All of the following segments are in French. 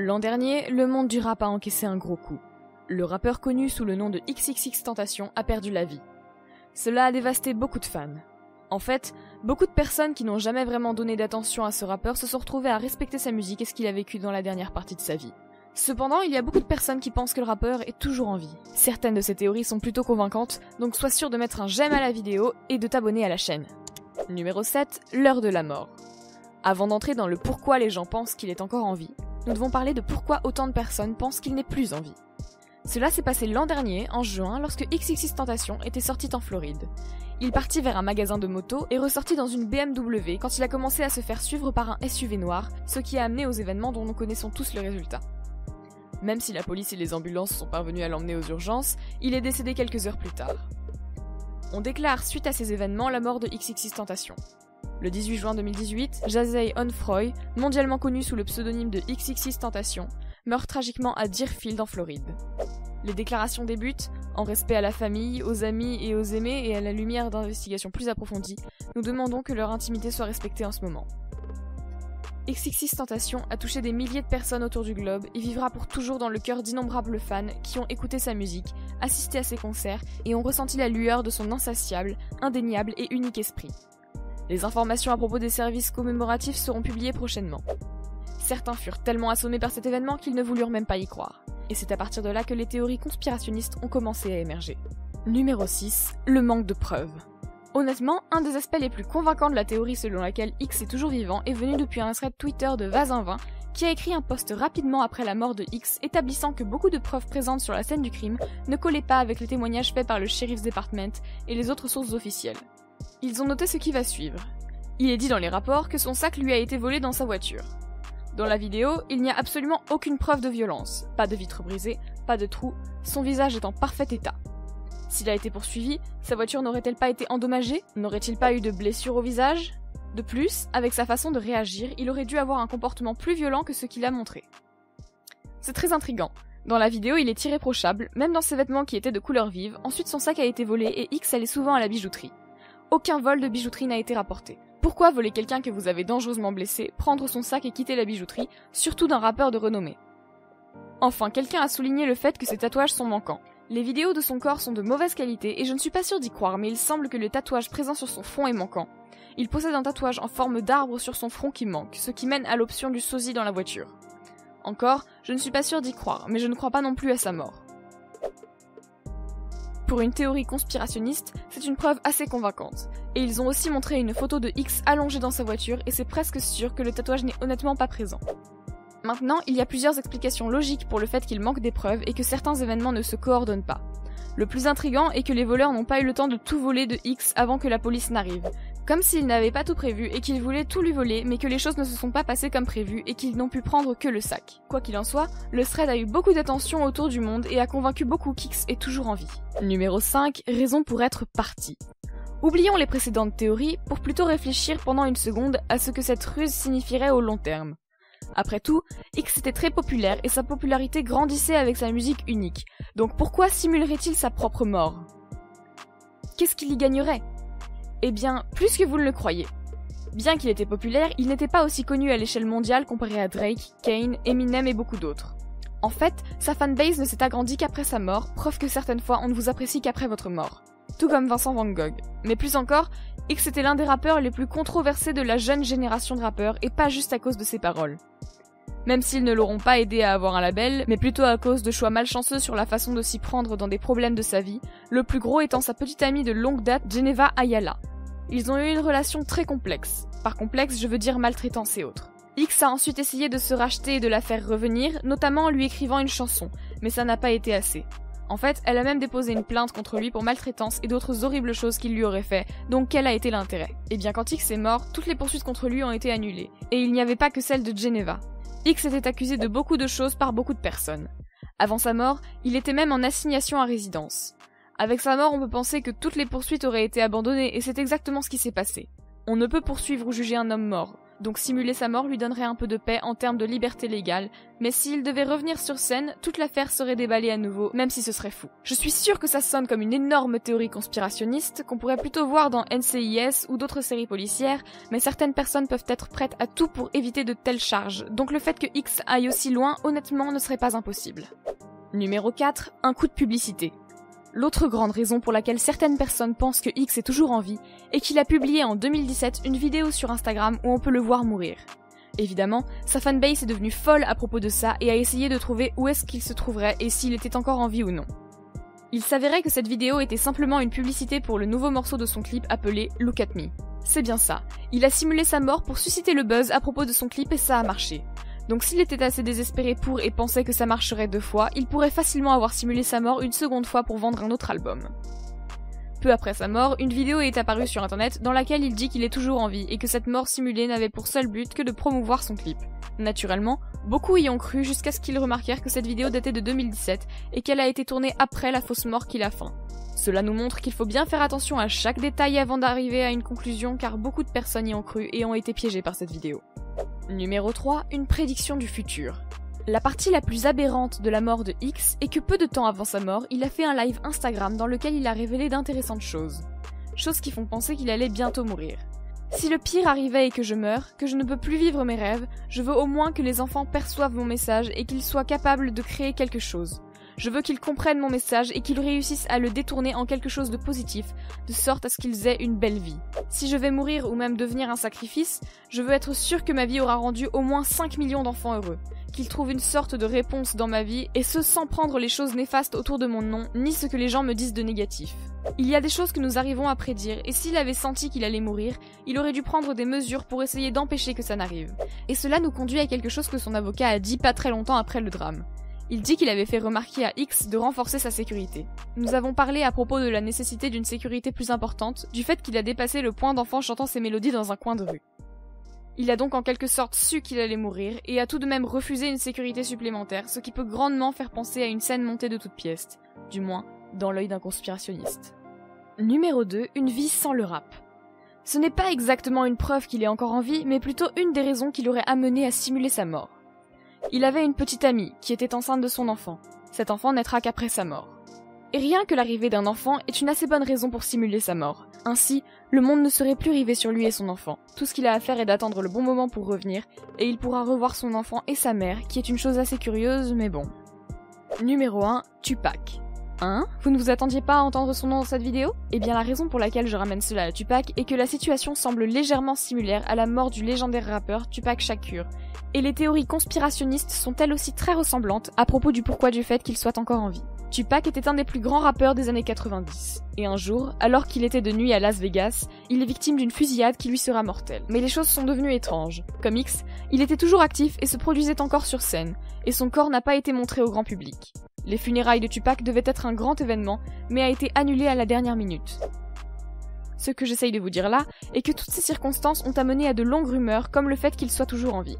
L'an dernier, le monde du rap a encaissé un gros coup. Le rappeur connu sous le nom de XXXTentacion a perdu la vie. Cela a dévasté beaucoup de fans. En fait, beaucoup de personnes qui n'ont jamais vraiment donné d'attention à ce rappeur se sont retrouvées à respecter sa musique et ce qu'il a vécu dans la dernière partie de sa vie. Cependant, il y a beaucoup de personnes qui pensent que le rappeur est toujours en vie. Certaines de ces théories sont plutôt convaincantes, donc sois sûr de mettre un j'aime à la vidéo et de t'abonner à la chaîne. Numéro 7, l'heure de la mort. Avant d'entrer dans le pourquoi les gens pensent qu'il est encore en vie, nous devons parler de pourquoi autant de personnes pensent qu'il n'est plus en vie. Cela s'est passé l'an dernier, en juin, lorsque XXXTentacion était sorti en Floride. Il partit vers un magasin de moto et ressortit dans une BMW quand il a commencé à se faire suivre par un SUV noir, ce qui a amené aux événements dont nous connaissons tous le résultat. Même si la police et les ambulances sont parvenus à l'emmener aux urgences, il est décédé quelques heures plus tard. On déclare suite à ces événements la mort de XXXTentacion. Le 18 juin 2018, Jazey Onfroy, mondialement connu sous le pseudonyme de XXXTentacion, meurt tragiquement à Deerfield en Floride. Les déclarations débutent, en respect à la famille, aux amis et aux aimés et à la lumière d'investigations plus approfondies, nous demandons que leur intimité soit respectée en ce moment. XXXTentacion a touché des milliers de personnes autour du globe et vivra pour toujours dans le cœur d'innombrables fans qui ont écouté sa musique, assisté à ses concerts et ont ressenti la lueur de son insatiable, indéniable et unique esprit. Les informations à propos des services commémoratifs seront publiées prochainement. Certains furent tellement assommés par cet événement qu'ils ne voulurent même pas y croire. Et c'est à partir de là que les théories conspirationnistes ont commencé à émerger. Numéro 6, le manque de preuves. Honnêtement, un des aspects les plus convaincants de la théorie selon laquelle X est toujours vivant est venu depuis un thread Twitter de Vazinvin qui a écrit un post rapidement après la mort de X établissant que beaucoup de preuves présentes sur la scène du crime ne collaient pas avec les témoignages faits par le Sheriff's Department et les autres sources officielles. Ils ont noté ce qui va suivre. Il est dit dans les rapports que son sac lui a été volé dans sa voiture. Dans la vidéo, il n'y a absolument aucune preuve de violence, pas de vitre brisée, pas de trou, son visage est en parfait état. S'il a été poursuivi, sa voiture n'aurait-elle pas été endommagée? N'aurait-il pas eu de blessure au visage? De plus, avec sa façon de réagir, il aurait dû avoir un comportement plus violent que ce qu'il a montré. C'est très intriguant. Dans la vidéo, il est irréprochable, même dans ses vêtements qui étaient de couleur vive, ensuite son sac a été volé et X allait souvent à la bijouterie. Aucun vol de bijouterie n'a été rapporté. Pourquoi voler quelqu'un que vous avez dangereusement blessé, prendre son sac et quitter la bijouterie, surtout d'un rappeur de renommée? Enfin, quelqu'un a souligné le fait que ses tatouages sont manquants. Les vidéos de son corps sont de mauvaise qualité et je ne suis pas sûre d'y croire, mais il semble que le tatouage présent sur son front est manquant. Il possède un tatouage en forme d'arbre sur son front qui manque, ce qui mène à l'option du sosie dans la voiture. Encore, je ne suis pas sûre d'y croire, mais je ne crois pas non plus à sa mort. Pour une théorie conspirationniste, c'est une preuve assez convaincante. Et ils ont aussi montré une photo de X allongé dans sa voiture et c'est presque sûr que le tatouage n'est honnêtement pas présent. Maintenant, il y a plusieurs explications logiques pour le fait qu'il manque des preuves et que certains événements ne se coordonnent pas. Le plus intriguant est que les voleurs n'ont pas eu le temps de tout voler de X avant que la police n'arrive. Comme s'ils n'avaient pas tout prévu et qu'ils voulaient tout lui voler, mais que les choses ne se sont pas passées comme prévu et qu'ils n'ont pu prendre que le sac. Quoi qu'il en soit, le thread a eu beaucoup d'attention autour du monde et a convaincu beaucoup qu'X est toujours en vie. Numéro 5, raison pour être parti. Oublions les précédentes théories pour plutôt réfléchir pendant une seconde à ce que cette ruse signifierait au long terme. Après tout, X était très populaire et sa popularité grandissait avec sa musique unique, donc pourquoi simulerait-il sa propre mort? Qu'est-ce qu'il y gagnerait? Eh bien, plus que vous ne le croyez. Bien qu'il était populaire, il n'était pas aussi connu à l'échelle mondiale comparé à Drake, Kane, Eminem et beaucoup d'autres. En fait, sa fanbase ne s'est agrandie qu'après sa mort, preuve que certaines fois on ne vous apprécie qu'après votre mort. Tout comme Vincent Van Gogh. Mais plus encore, X était l'un des rappeurs les plus controversés de la jeune génération de rappeurs et pas juste à cause de ses paroles. Même s'ils ne l'auront pas aidé à avoir un label, mais plutôt à cause de choix malchanceux sur la façon de s'y prendre dans des problèmes de sa vie, le plus gros étant sa petite amie de longue date, Geneva Ayala. Ils ont eu une relation très complexe. Par complexe, je veux dire maltraitance et autres. X a ensuite essayé de se racheter et de la faire revenir, notamment en lui écrivant une chanson, mais ça n'a pas été assez. En fait, elle a même déposé une plainte contre lui pour maltraitance et d'autres horribles choses qu'il lui aurait fait, donc quel a été l'intérêt? Et bien quand X est mort, toutes les poursuites contre lui ont été annulées, et il n'y avait pas que celle de Geneva. X était accusé de beaucoup de choses par beaucoup de personnes. Avant sa mort, il était même en assignation à résidence. Avec sa mort, on peut penser que toutes les poursuites auraient été abandonnées et c'est exactement ce qui s'est passé. On ne peut poursuivre ou juger un homme mort. Donc simuler sa mort lui donnerait un peu de paix en termes de liberté légale, mais s'il devait revenir sur scène, toute l'affaire serait déballée à nouveau, même si ce serait fou. Je suis sûre que ça sonne comme une énorme théorie conspirationniste, qu'on pourrait plutôt voir dans NCIS ou d'autres séries policières, mais certaines personnes peuvent être prêtes à tout pour éviter de telles charges, donc le fait que X aille aussi loin, honnêtement, ne serait pas impossible. Numéro 4, un coup de publicité. L'autre grande raison pour laquelle certaines personnes pensent que X est toujours en vie est qu'il a publié en 2017 une vidéo sur Instagram où on peut le voir mourir. Évidemment, sa fanbase est devenue folle à propos de ça et a essayé de trouver où est-ce qu'il se trouverait et s'il était encore en vie ou non. Il s'avérait que cette vidéo était simplement une publicité pour le nouveau morceau de son clip appelé Look at Me. C'est bien ça, il a simulé sa mort pour susciter le buzz à propos de son clip et ça a marché. Donc s'il était assez désespéré pour et pensait que ça marcherait 2 fois, il pourrait facilement avoir simulé sa mort une seconde fois pour vendre un autre album. Peu après sa mort, une vidéo est apparue sur internet dans laquelle il dit qu'il est toujours en vie et que cette mort simulée n'avait pour seul but que de promouvoir son clip. Naturellement, beaucoup y ont cru jusqu'à ce qu'ils remarquèrent que cette vidéo datait de 2017 et qu'elle a été tournée après la fausse mort qu'il a feint. Cela nous montre qu'il faut bien faire attention à chaque détail avant d'arriver à une conclusion car beaucoup de personnes y ont cru et ont été piégées par cette vidéo. Numéro 3, une prédiction du futur. La partie la plus aberrante de la mort de X est que peu de temps avant sa mort, il a fait un live Instagram dans lequel il a révélé d'intéressantes choses. Choses qui font penser qu'il allait bientôt mourir. Si le pire arrivait et que je meurs, que je ne peux plus vivre mes rêves, je veux au moins que les enfants perçoivent mon message et qu'ils soient capables de créer quelque chose. Je veux qu'ils comprennent mon message et qu'ils réussissent à le détourner en quelque chose de positif, de sorte à ce qu'ils aient une belle vie. Si je vais mourir ou même devenir un sacrifice, je veux être sûr que ma vie aura rendu au moins 5 millions d'enfants heureux, qu'ils trouvent une sorte de réponse dans ma vie, et ce sans prendre les choses néfastes autour de mon nom, ni ce que les gens me disent de négatif. Il y a des choses que nous arrivons à prédire, et s'il avait senti qu'il allait mourir, il aurait dû prendre des mesures pour essayer d'empêcher que ça n'arrive. Et cela nous conduit à quelque chose que son avocat a dit pas très longtemps après le drame. Il dit qu'il avait fait remarquer à X de renforcer sa sécurité. Nous avons parlé à propos de la nécessité d'une sécurité plus importante, du fait qu'il a dépassé le point d'enfant chantant ses mélodies dans un coin de rue. Il a donc en quelque sorte su qu'il allait mourir, et a tout de même refusé une sécurité supplémentaire, ce qui peut grandement faire penser à une scène montée de toutes pièces, du moins dans l'œil d'un conspirationniste. Numéro 2, une vie sans le rap. Ce n'est pas exactement une preuve qu'il est encore en vie, mais plutôt une des raisons qui l'aurait amené à simuler sa mort. Il avait une petite amie qui était enceinte de son enfant. Cet enfant naîtra qu'après sa mort. Et rien que l'arrivée d'un enfant est une assez bonne raison pour simuler sa mort. Ainsi, le monde ne serait plus rivé sur lui et son enfant. Tout ce qu'il a à faire est d'attendre le bon moment pour revenir, et il pourra revoir son enfant et sa mère, qui est une chose assez curieuse, mais bon. Numéro 1, Tupac. Hein ? Vous ne vous attendiez pas à entendre son nom dans cette vidéo ? Eh bien la raison pour laquelle je ramène cela à Tupac est que la situation semble légèrement similaire à la mort du légendaire rappeur Tupac Shakur, et les théories conspirationnistes sont elles aussi très ressemblantes à propos du pourquoi du fait qu'il soit encore en vie. Tupac était un des plus grands rappeurs des années 90, et un jour, alors qu'il était de nuit à Las Vegas, il est victime d'une fusillade qui lui sera mortelle. Mais les choses sont devenues étranges. Comme X, il était toujours actif et se produisait encore sur scène, et son corps n'a pas été montré au grand public. Les funérailles de Tupac devaient être un grand événement, mais a été annulé à la dernière minute. Ce que j'essaye de vous dire là est que toutes ces circonstances ont amené à de longues rumeurs, comme le fait qu'il soit toujours en vie.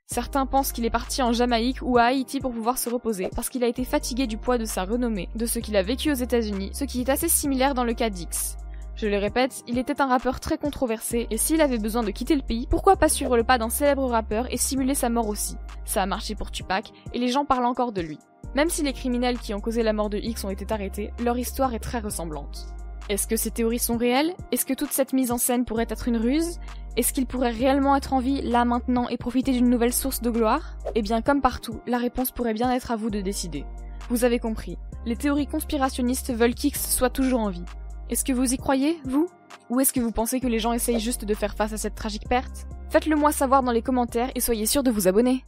Certains pensent qu'il est parti en Jamaïque ou à Haïti pour pouvoir se reposer, parce qu'il a été fatigué du poids de sa renommée, de ce qu'il a vécu aux États-Unis, ce qui est assez similaire dans le cas d'X. Je le répète, il était un rappeur très controversé, et s'il avait besoin de quitter le pays, pourquoi pas suivre le pas d'un célèbre rappeur et simuler sa mort aussi ? Ça a marché pour Tupac, et les gens parlent encore de lui. Même si les criminels qui ont causé la mort de X ont été arrêtés, leur histoire est très ressemblante. Est-ce que ces théories sont réelles ? Est-ce que toute cette mise en scène pourrait être une ruse ? Est-ce qu'il pourrait réellement être en vie, là maintenant, et profiter d'une nouvelle source de gloire ? Eh bien, comme partout, la réponse pourrait bien être à vous de décider. Vous avez compris, les théories conspirationnistes veulent qu'X soit toujours en vie. Est-ce que vous y croyez, vous ? Ou est-ce que vous pensez que les gens essayent juste de faire face à cette tragique perte ? Faites-le moi savoir dans les commentaires et soyez sûrs de vous abonner.